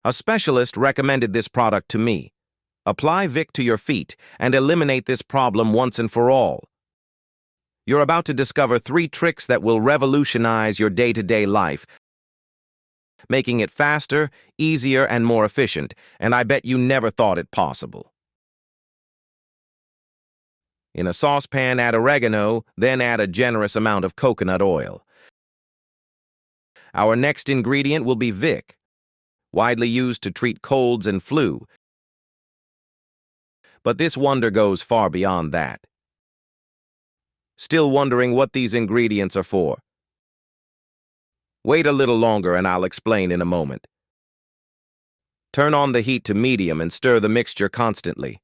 A specialist recommended this product to me. Apply Vick to your feet and eliminate this problem once and for all. You're about to discover 3 tricks that will revolutionize your day-to-day life, making it faster, easier, and more efficient, and I bet you never thought it possible. In a saucepan, add oregano, then add a generous amount of coconut oil. Our next ingredient will be Vick, widely used to treat colds and flu. But this wonder goes far beyond that. Still wondering what these ingredients are for? Wait a little longer and I'll explain in a moment. Turn on the heat to medium and stir the mixture constantly.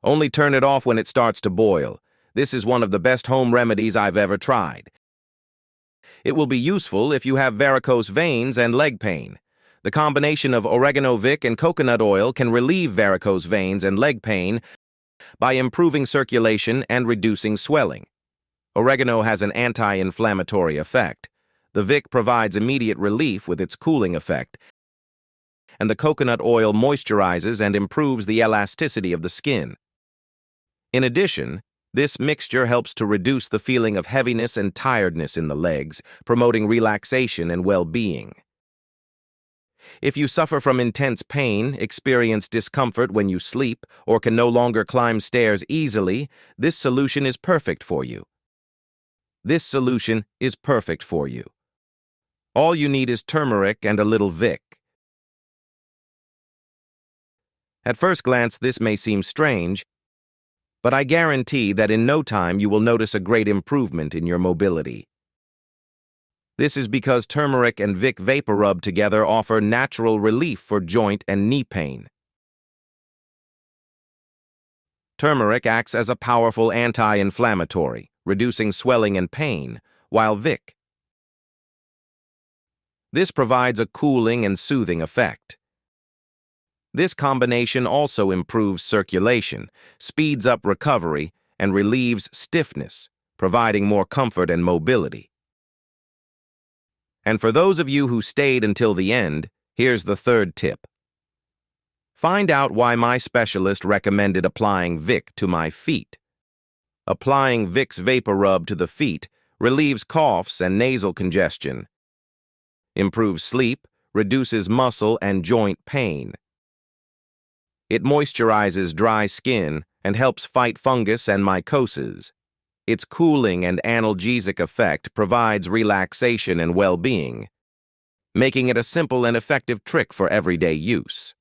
Only turn it off when it starts to boil. This is one of the best home remedies I've ever tried. It will be useful if you have varicose veins and leg pain. The combination of oregano, Vick, and coconut oil can relieve varicose veins and leg pain by improving circulation and reducing swelling. Oregano has an anti-inflammatory effect. The Vick provides immediate relief with its cooling effect, and the coconut oil moisturizes and improves the elasticity of the skin. In addition, this mixture helps to reduce the feeling of heaviness and tiredness in the legs, promoting relaxation and well-being. If you suffer from intense pain, experience discomfort when you sleep, or can no longer climb stairs easily, this solution is perfect for you. All you need is turmeric and a little Vick. At first glance, this may seem strange, but I guarantee that in no time you will notice a great improvement in your mobility. This is because turmeric and Vick VapoRub together offer natural relief for joint and knee pain. Turmeric acts as a powerful anti-inflammatory, reducing swelling and pain, while Vick. This provides a cooling and soothing effect. This combination also improves circulation, speeds up recovery, and relieves stiffness, providing more comfort and mobility. And for those of you who stayed until the end, here's the 3rd tip. Find out why my specialist recommended applying Vick to my feet. Applying Vicks VapoRub to the feet relieves coughs and nasal congestion, improves sleep, reduces muscle and joint pain. It moisturizes dry skin and helps fight fungus and mycoses. Its cooling and analgesic effect provides relaxation and well-being, making it a simple and effective trick for everyday use.